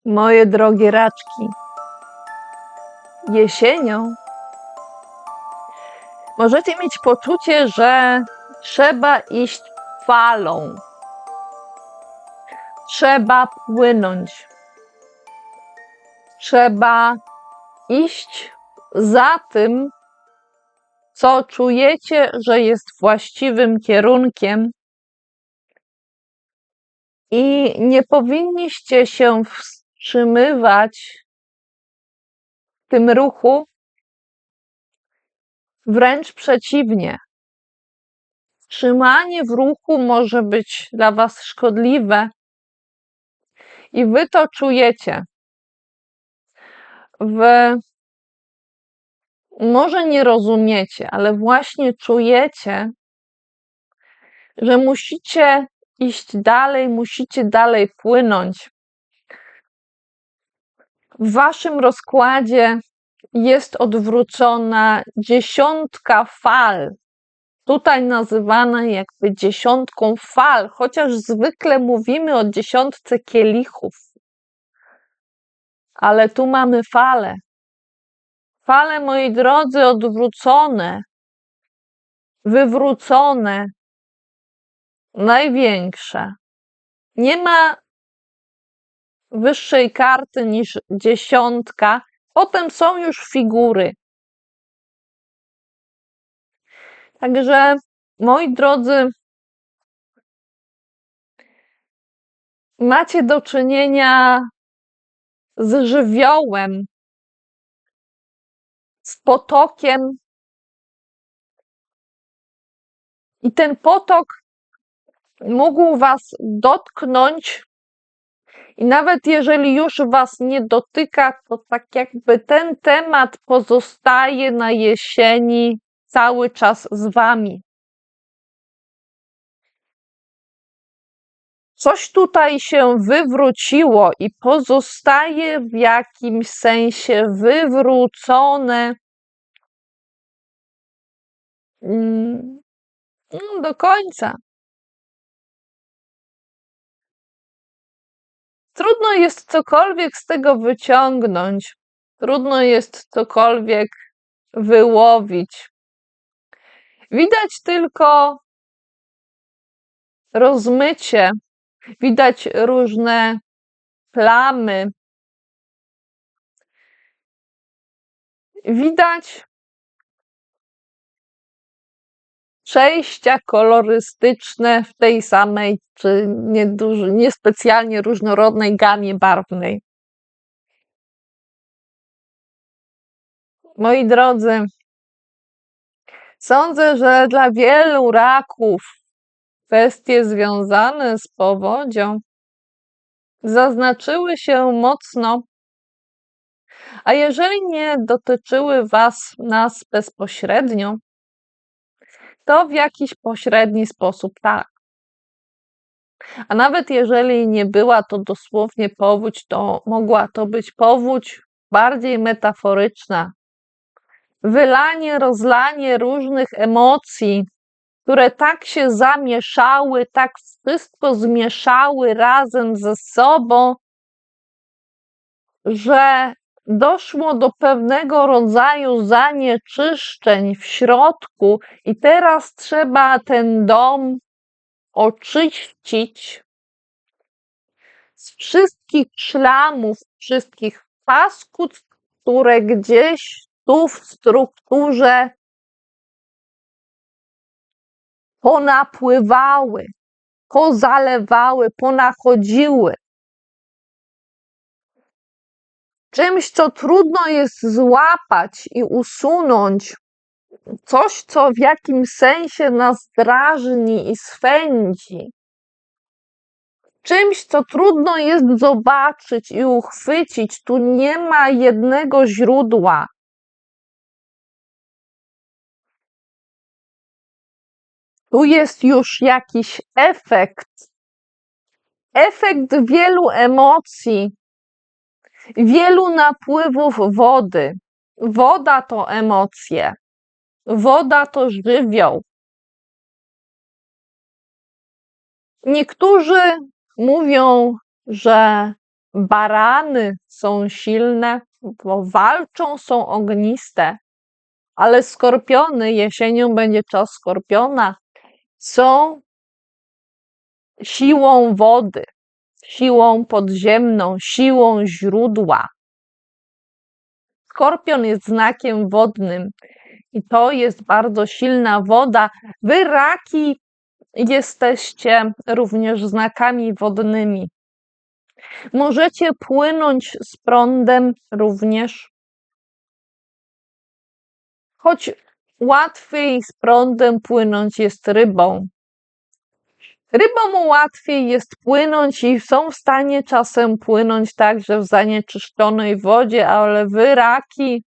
Moje drogie raczki, jesienią możecie mieć poczucie, że trzeba iść falą. Trzeba płynąć. Trzeba iść za tym, co czujecie, że jest właściwym kierunkiem. I nie powinniście się wstrzymywać w tym ruchu, wręcz przeciwnie. Wstrzymanie w ruchu może być dla was szkodliwe i wy to czujecie. Wy może nie rozumiecie, ale właśnie czujecie, że musicie iść dalej, musicie dalej płynąć. W waszym rozkładzie jest odwrócona 10 fal. Tutaj nazywana jakby 10 fal, chociaż zwykle mówimy o 10 kielichów. Ale tu mamy fale. Fale, moi drodzy, odwrócone, wywrócone, największe. Nie ma wyższej karty niż 10. Potem są już figury. Także, moi drodzy, macie do czynienia z żywiołem, z potokiem. I ten potok mógł was dotknąć. I nawet jeżeli już was nie dotyka, to tak jakby ten temat pozostaje na jesieni cały czas z wami. Coś tutaj się wywróciło i pozostaje w jakimś sensie wywrócone. Do końca. Trudno jest cokolwiek z tego wyciągnąć. Trudno jest cokolwiek wyłowić. Widać tylko rozmycie, widać różne plamy. Widać przejścia kolorystyczne w tej samej, czy niespecjalnie różnorodnej gamie barwnej. Moi drodzy, sądzę, że dla wielu raków kwestie związane z powodzią zaznaczyły się mocno, a jeżeli nie dotyczyły nas bezpośrednio, to w jakiś pośredni sposób tak. A nawet jeżeli nie była to dosłownie powódź, to mogła to być powódź bardziej metaforyczna. Wylanie, rozlanie różnych emocji, które tak się zamieszały, tak wszystko zmieszały razem ze sobą, że doszło do pewnego rodzaju zanieczyszczeń w środku i teraz trzeba ten dom oczyścić z wszystkich szlamów, wszystkich paskudztw, które gdzieś tu w strukturze ponapływały, pozalewały, ponachodziły. Czymś, co trudno jest złapać i usunąć, coś, co w jakimś sensie nas drażni i swędzi. Czymś, co trudno jest zobaczyć i uchwycić. Tu nie ma jednego źródła. Tu jest już jakiś efekt. Efekt wielu emocji, wielu napływów wody. Woda to emocje. Woda to żywioł. Niektórzy mówią, że Barany są silne, bo walczą, są ogniste, ale skorpiony, jesienią będzie czas skorpiona, są siłą wody, siłą podziemną, siłą źródła. Skorpion jest znakiem wodnym i to jest bardzo silna woda. Wy, raki, jesteście również znakami wodnymi. Możecie płynąć z prądem również, choć łatwiej z prądem płynąć jest rybą. Rybom łatwiej jest płynąć i są w stanie czasem płynąć także w zanieczyszczonej wodzie, ale wy, raki,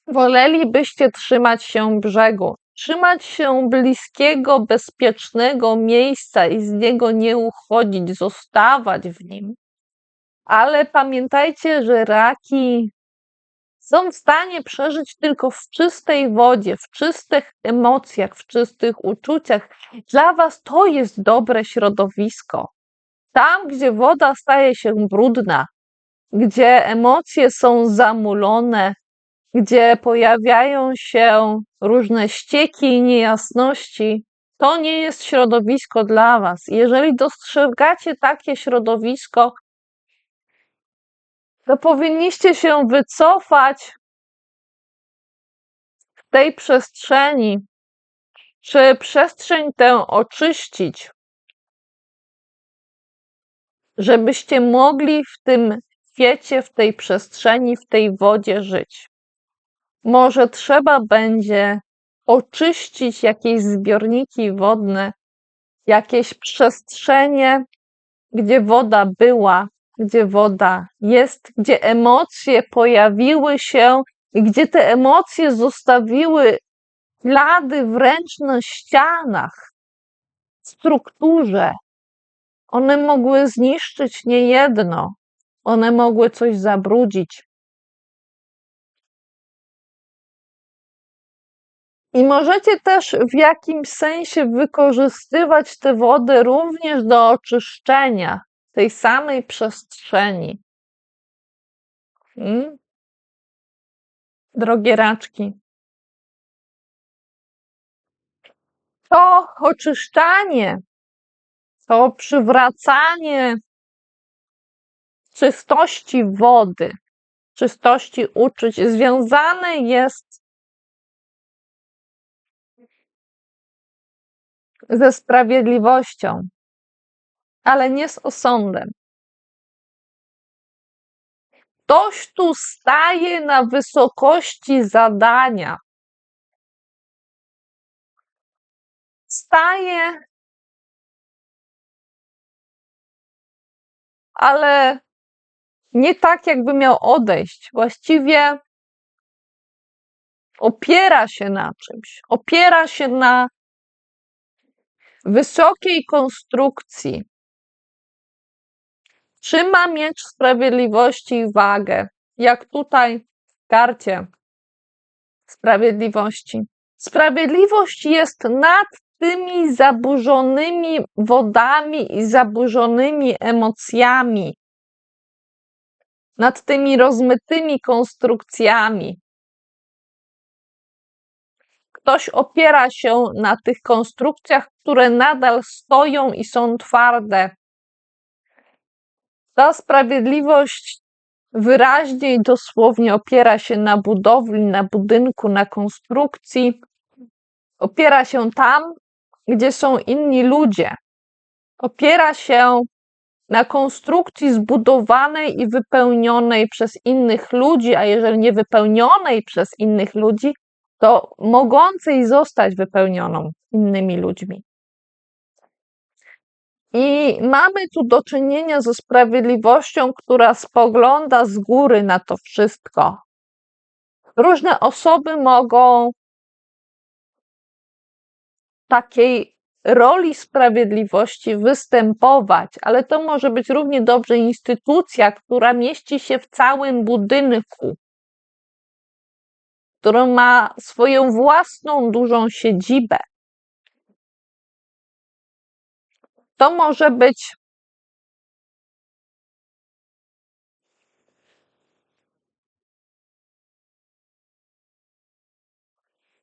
wolelibyście trzymać się brzegu, trzymać się bliskiego, bezpiecznego miejsca i z niego nie uchodzić, zostawać w nim. Ale pamiętajcie, że raki są w stanie przeżyć tylko w czystej wodzie, w czystych emocjach, w czystych uczuciach. Dla was to jest dobre środowisko. Tam, gdzie woda staje się brudna, gdzie emocje są zamulone, gdzie pojawiają się różne ścieki i niejasności, to nie jest środowisko dla was. Jeżeli dostrzegacie takie środowisko, to powinniście się wycofać z tej przestrzeni, czy przestrzeń tę oczyścić, żebyście mogli w tym świecie, w tej przestrzeni, w tej wodzie żyć. Może trzeba będzie oczyścić jakieś zbiorniki wodne, jakieś przestrzenie, gdzie woda była, gdzie woda jest, gdzie emocje pojawiły się i gdzie te emocje zostawiły ślady wręcz na ścianach, w strukturze. One mogły zniszczyć niejedno, one mogły coś zabrudzić. I możecie też w jakimś sensie wykorzystywać tę wodę również do oczyszczenia tej samej przestrzeni. Drogie raczki, to oczyszczanie, to przywracanie czystości wody, czystości uczuć związane jest ze sprawiedliwością, ale nie z osądem. Ktoś tu staje na wysokości zadania. Staje, ale nie tak, jakby miał odejść. Właściwie opiera się na czymś. Opiera się na wysokiej konstrukcji. Trzyma miecz sprawiedliwości i wagę, jak tutaj w karcie sprawiedliwości. Sprawiedliwość jest nad tymi zaburzonymi wodami i zaburzonymi emocjami, nad tymi rozmytymi konstrukcjami. Ktoś opiera się na tych konstrukcjach, które nadal stoją i są twarde. Ta sprawiedliwość wyraźnie i dosłownie opiera się na budowli, na budynku, na konstrukcji. Opiera się tam, gdzie są inni ludzie. Opiera się na konstrukcji zbudowanej i wypełnionej przez innych ludzi, a jeżeli nie wypełnionej przez innych ludzi, to mogącej zostać wypełnioną innymi ludźmi. I mamy tu do czynienia ze sprawiedliwością, która spogląda z góry na to wszystko. Różne osoby mogą w takiej roli sprawiedliwości występować, ale to może być równie dobrze instytucja, która mieści się w całym budynku, która ma swoją własną dużą siedzibę. To może być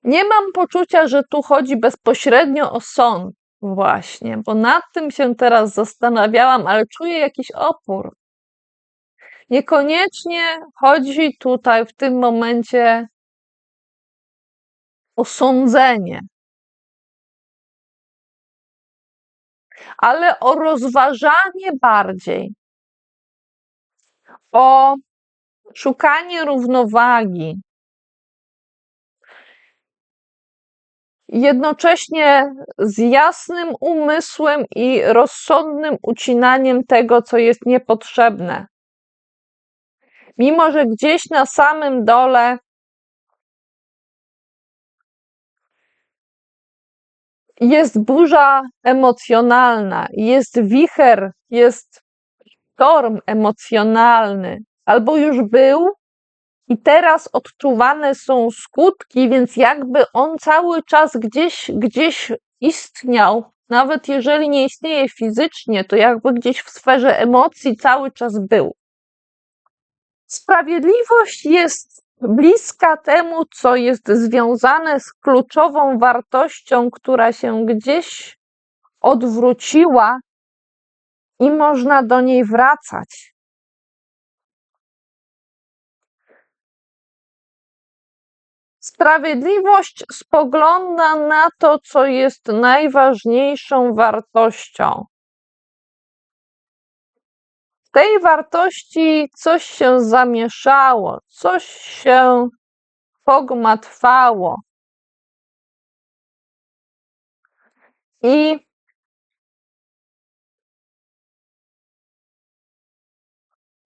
Nie mam poczucia, że tu chodzi bezpośrednio o sąd właśnie, bo nad tym się teraz zastanawiałam, ale czuję jakiś opór. Niekoniecznie chodzi tutaj w tym momencie o sądzenie, ale o rozważanie bardziej, o szukanie równowagi. Jednocześnie z jasnym umysłem i rozsądnym ucinaniem tego, co jest niepotrzebne. Mimo że gdzieś na samym dole jest burza emocjonalna, jest wicher, jest sztorm emocjonalny, albo już był i teraz odczuwane są skutki, więc jakby on cały czas gdzieś istniał, nawet jeżeli nie istnieje fizycznie, to jakby gdzieś w sferze emocji cały czas był. Sprawiedliwość jest bliska temu, co jest związane z kluczową wartością, która się gdzieś odwróciła i można do niej wracać. Sprawiedliwość spogląda na to, co jest najważniejszą wartością. W tej wartości coś się zamieszało, coś się pogmatwało. I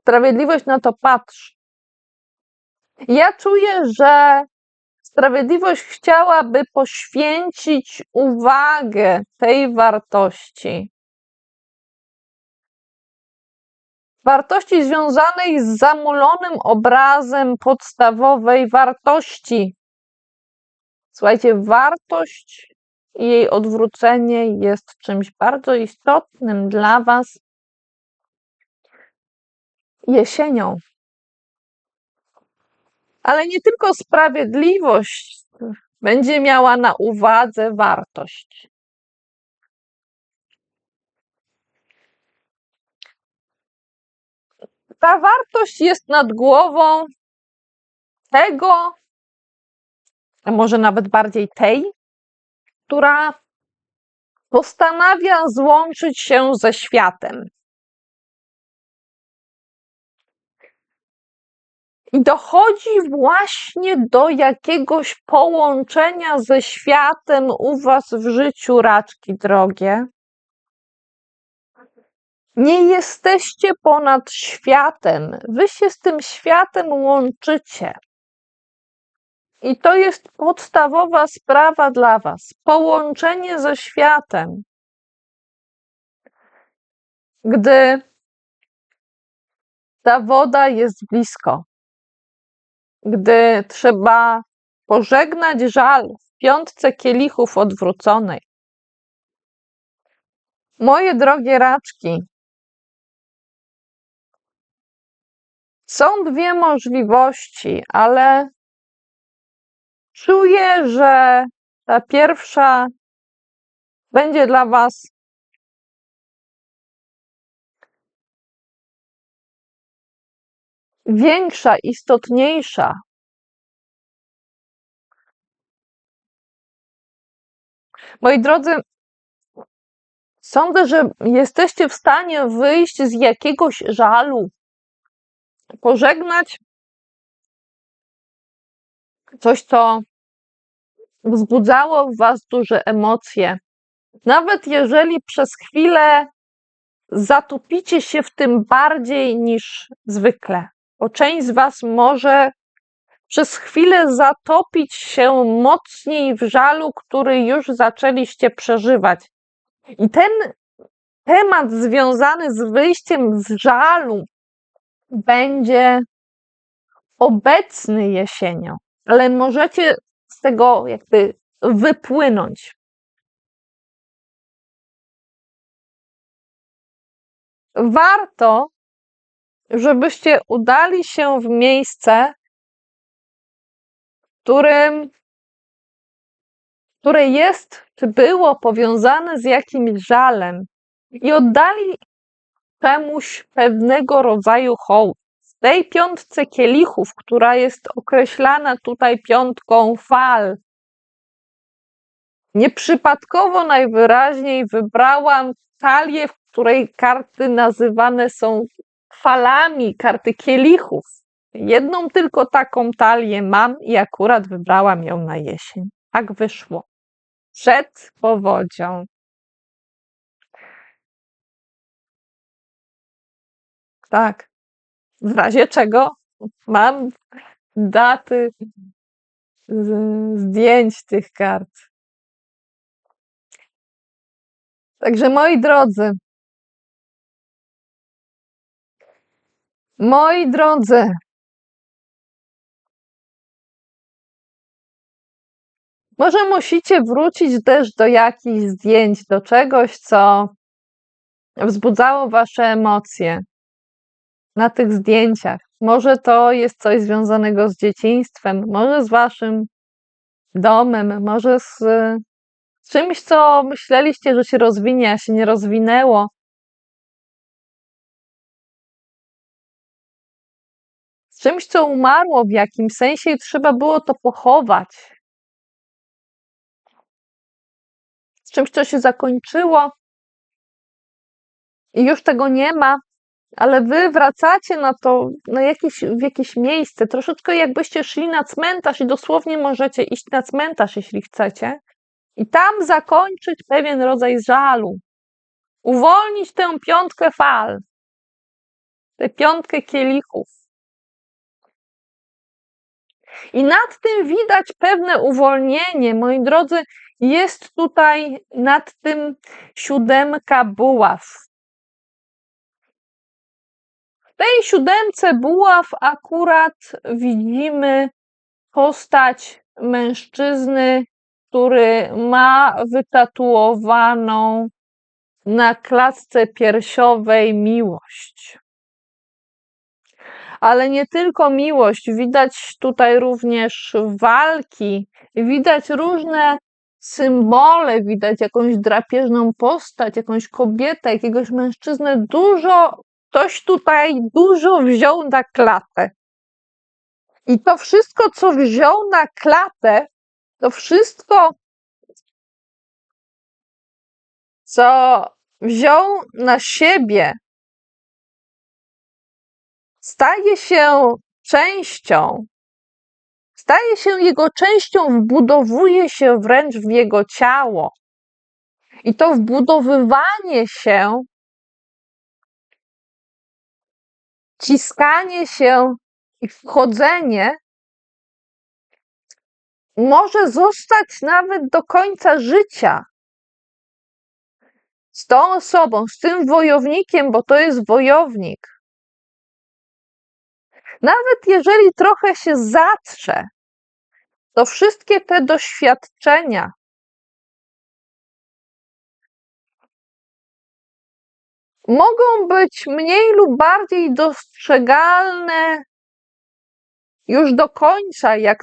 sprawiedliwość na to patrzy. Ja czuję, że sprawiedliwość chciałaby poświęcić uwagę tej wartości. Wartości związanej z zamulonym obrazem podstawowej wartości. Słuchajcie, wartość i jej odwrócenie jest czymś bardzo istotnym dla Was jesienią. Ale nie tylko sprawiedliwość będzie miała na uwadze wartość. Ta wartość jest nad głową tego, a może nawet bardziej tej, która postanawia złączyć się ze światem. I dochodzi właśnie do jakiegoś połączenia ze światem u Was w życiu, raczki drogie. Nie jesteście ponad światem. Wy się z tym światem łączycie. I to jest podstawowa sprawa dla Was. Połączenie ze światem. Gdy ta woda jest blisko, gdy trzeba pożegnać żal w piątce kielichów odwróconej. Moje drogie raczki, są dwie możliwości, ale czuję, że ta pierwsza będzie dla Was większa, istotniejsza. Moi drodzy, sądzę, że jesteście w stanie wyjść z jakiegoś żalu, pożegnać coś, co wzbudzało w Was duże emocje. Nawet jeżeli przez chwilę zatopicie się w tym bardziej niż zwykle, bo część z Was może przez chwilę zatopić się mocniej w żalu, który już zaczęliście przeżywać. I ten temat związany z wyjściem z żalu będzie obecny jesienią, ale możecie z tego jakby wypłynąć. Warto, żebyście udali się w miejsce, w którym które jest czy było powiązane z jakimś żalem i oddali czemuś pewnego rodzaju hołd. W tej piątce kielichów, która jest określana tutaj piątką fal, nieprzypadkowo najwyraźniej wybrałam talię, w której karty nazywane są falami, karty kielichów. Jedną tylko taką talię mam i akurat wybrałam ją na jesień. Tak wyszło. Przed powodzią. Tak. W razie czego mam daty zdjęć tych kart. Także moi drodzy, może musicie wrócić też do jakichś zdjęć, do czegoś, co wzbudzało wasze emocje na tych zdjęciach. Może to jest coś związanego z dzieciństwem, może z waszym domem, może z czymś, co myśleliście, że się rozwinie, a się nie rozwinęło. Z czymś, co umarło w jakimś sensie i trzeba było to pochować. Z czymś, co się zakończyło i już tego nie ma, ale wy wracacie na to, w jakieś miejsce, troszeczkę jakbyście szli na cmentarz i dosłownie możecie iść na cmentarz, jeśli chcecie, i tam zakończyć pewien rodzaj żalu. Uwolnić tę piątkę fal, tę piątkę kielichów. I nad tym widać pewne uwolnienie. Moi drodzy, jest tutaj nad tym 7 buław. W tej 7 buław akurat widzimy postać mężczyzny, który ma wytatuowaną na klatce piersiowej miłość. Ale nie tylko miłość, widać tutaj również walki, widać różne symbole, widać jakąś drapieżną postać, jakąś kobietę, jakiegoś mężczyznę. Ktoś tutaj dużo wziął na klatę. I to wszystko, co wziął na klatę, to wszystko, co wziął na siebie, staje się jego częścią, wbudowuje się wręcz w jego ciało. I to wbudowywanie się, ciskanie się i wchodzenie może zostać nawet do końca życia z tą osobą, z tym wojownikiem, bo to jest wojownik. Nawet jeżeli trochę się zatrze, to wszystkie te doświadczenia mogą być mniej lub bardziej dostrzegalne już do końca, jak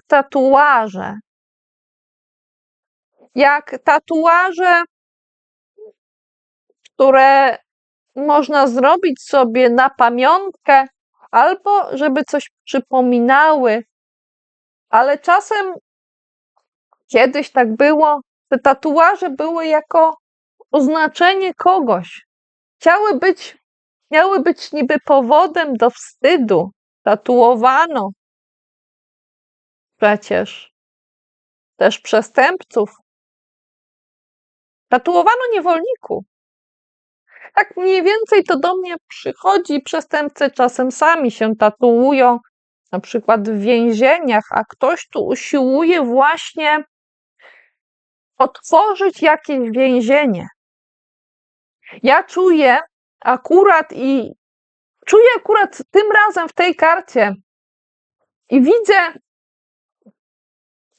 tatuaże. Które można zrobić sobie na pamiątkę, albo żeby coś przypominały. Ale czasem, kiedyś tak było, te tatuaże były jako oznaczenie kogoś. Miały być niby powodem do wstydu. Tatuowano przecież też przestępców. Tatuowano niewolników. Tak mniej więcej to do mnie przychodzi. Przestępcy czasem sami się tatuują, na przykład w więzieniach, a ktoś tu usiłuje właśnie otworzyć jakieś więzienie. Ja czuję akurat tym razem w tej karcie i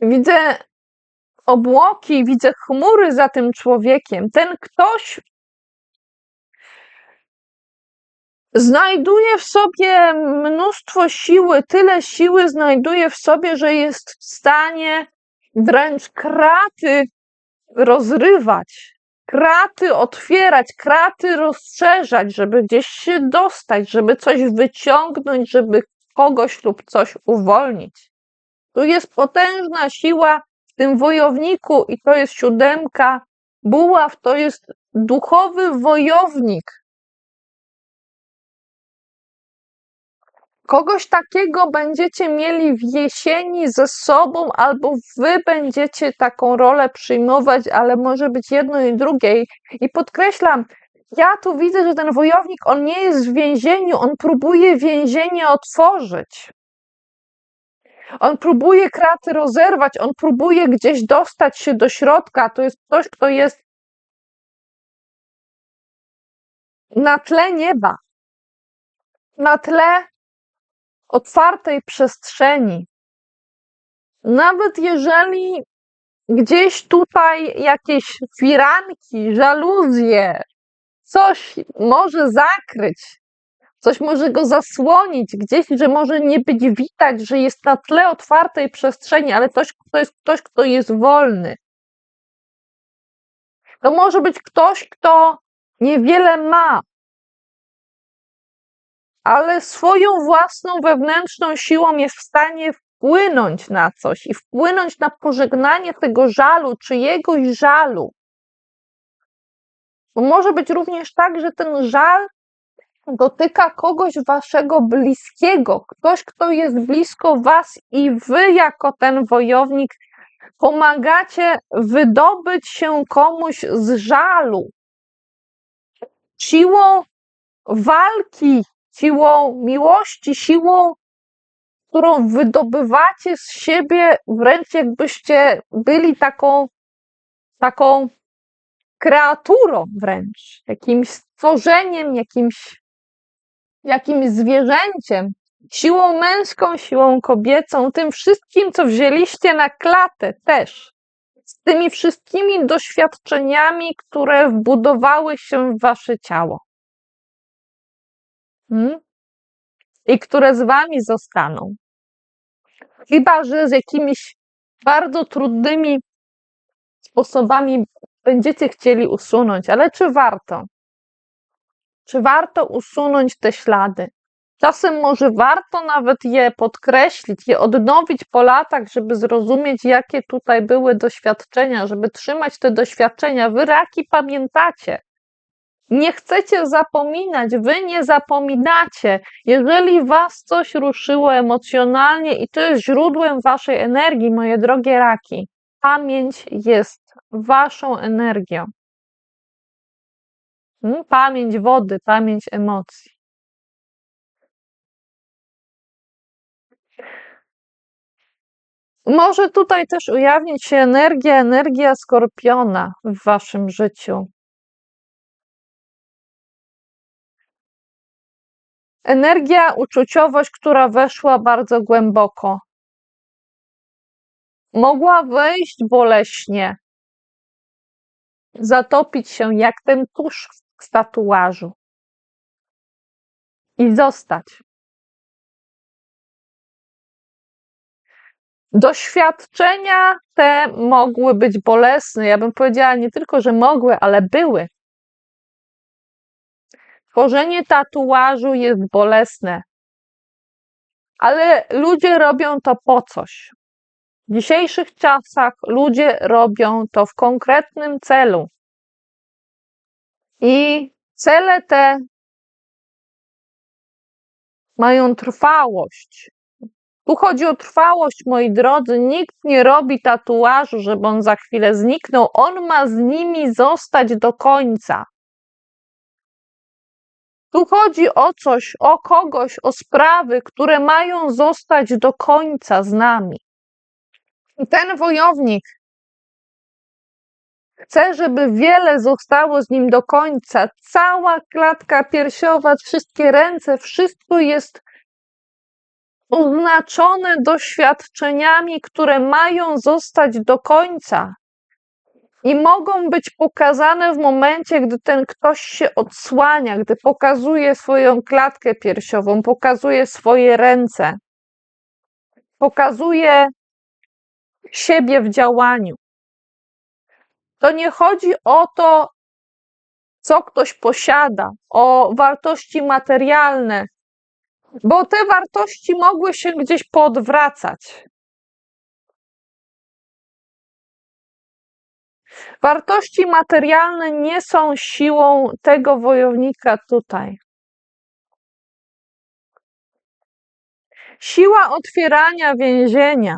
widzę obłoki, widzę chmury za tym człowiekiem. Ten ktoś znajduje w sobie mnóstwo siły, tyle siły znajduje w sobie, że jest w stanie wręcz kraty rozrywać, kraty otwierać, kraty rozszerzać, żeby gdzieś się dostać, żeby coś wyciągnąć, żeby kogoś lub coś uwolnić. Tu jest potężna siła w tym wojowniku i to jest 7. buław, to jest duchowy wojownik. Kogoś takiego będziecie mieli w jesieni ze sobą, albo wy będziecie taką rolę przyjmować, ale może być jedno i drugie. I podkreślam, ja tu widzę, że ten wojownik, on nie jest w więzieniu, on próbuje więzienie otworzyć. On próbuje kraty rozerwać, on próbuje gdzieś dostać się do środka. To jest ktoś, kto jest na tle nieba, na tle otwartej przestrzeni. Nawet jeżeli gdzieś tutaj jakieś firanki, żaluzje, coś może zakryć, coś może go zasłonić, gdzieś, że może nie być widać, że jest na tle otwartej przestrzeni, ale to jest ktoś, kto jest wolny. To może być ktoś, kto niewiele ma, ale swoją własną wewnętrzną siłą jest w stanie wpłynąć na coś i wpłynąć na pożegnanie tego żalu, czyjegoś żalu. Bo może być również tak, że ten żal dotyka kogoś waszego bliskiego, ktoś, kto jest blisko was i wy jako ten wojownik pomagacie wydobyć się komuś z żalu. Siłą walki, siłą miłości, siłą, którą wydobywacie z siebie, wręcz jakbyście byli taką kreaturą wręcz, jakimś stworzeniem, jakimś zwierzęciem, siłą męską, siłą kobiecą, tym wszystkim, co wzięliście na klatę też, z tymi wszystkimi doświadczeniami, które wbudowały się w wasze ciało. I które z wami zostaną. Chyba że z jakimiś bardzo trudnymi sposobami będziecie chcieli usunąć, ale czy warto? Czy warto usunąć te ślady? Czasem może warto nawet je podkreślić, je odnowić po latach, żeby zrozumieć, jakie tutaj były doświadczenia, żeby trzymać te doświadczenia. Wy, raki, pamiętacie. Nie chcecie zapominać, wy nie zapominacie. Jeżeli was coś ruszyło emocjonalnie i to jest źródłem waszej energii, moje drogie raki, pamięć jest waszą energią. Pamięć wody, pamięć emocji. Może tutaj też ujawnić się energia skorpiona w waszym życiu. Energia, uczuciowość, która weszła bardzo głęboko. Mogła wejść boleśnie, zatopić się jak ten tusz z tatuażu i zostać. Doświadczenia te mogły być bolesne. Ja bym powiedziała nie tylko, że mogły, ale były. Tworzenie tatuażu jest bolesne, ale ludzie robią to po coś. W dzisiejszych czasach ludzie robią to w konkretnym celu. I cele te mają trwałość. Tu chodzi o trwałość, moi drodzy. Nikt nie robi tatuażu, żeby on za chwilę zniknął. On ma z nimi zostać do końca. Tu chodzi o coś, o kogoś, o sprawy, które mają zostać do końca z nami. I ten wojownik chce, żeby wiele zostało z nim do końca. Cała klatka piersiowa, wszystkie ręce, wszystko jest oznaczone doświadczeniami, które mają zostać do końca. I mogą być pokazane w momencie, gdy ten ktoś się odsłania, gdy pokazuje swoją klatkę piersiową, pokazuje swoje ręce, pokazuje siebie w działaniu. To nie chodzi o to, co ktoś posiada, o wartości materialne, bo te wartości mogły się gdzieś poodwracać. Wartości materialne nie są siłą tego wojownika tutaj. Siła otwierania więzienia,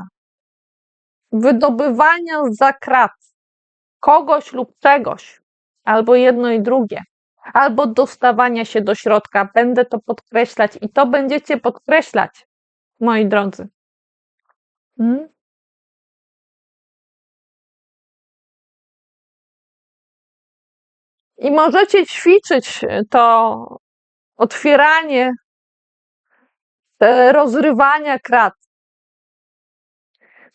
wydobywania zza krat kogoś lub czegoś, albo jedno i drugie, albo dostawania się do środka. Będę to podkreślać i to będziecie podkreślać, moi drodzy. I możecie ćwiczyć to otwieranie, te rozrywania krat.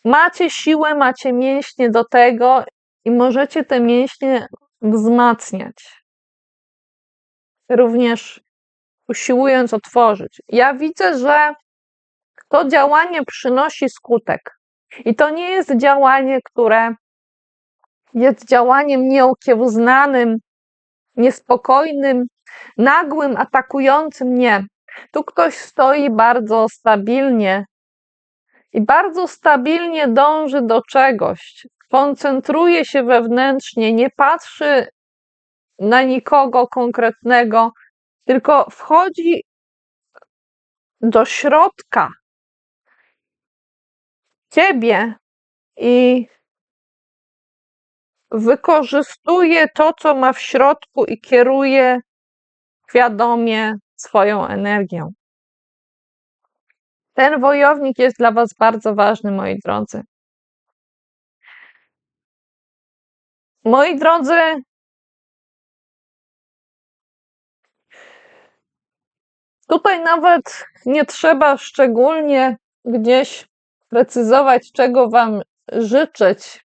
Macie siłę, macie mięśnie do tego i możecie te mięśnie wzmacniać. Również usiłując otworzyć. Ja widzę, że to działanie przynosi skutek. I to nie jest działanie, które jest działaniem nieokiełznanym, niespokojnym, nagłym, atakującym. Nie. Tu ktoś stoi bardzo stabilnie i bardzo stabilnie dąży do czegoś. Koncentruje się wewnętrznie, nie patrzy na nikogo konkretnego, tylko wchodzi do środka ciebie i wykorzystuje to, co ma w środku i kieruje świadomie swoją energią. Ten wojownik jest dla was bardzo ważny, moi drodzy. Moi drodzy, tutaj nawet nie trzeba szczególnie gdzieś precyzować, czego wam życzyć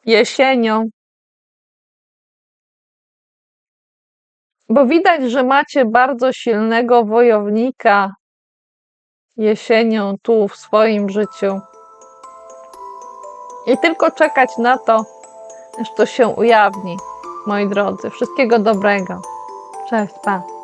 jesienią, bo widać, że macie bardzo silnego wojownika jesienią tu w swoim życiu. I tylko czekać na to, aż to się ujawni, moi drodzy. Wszystkiego dobrego. Cześć, pa.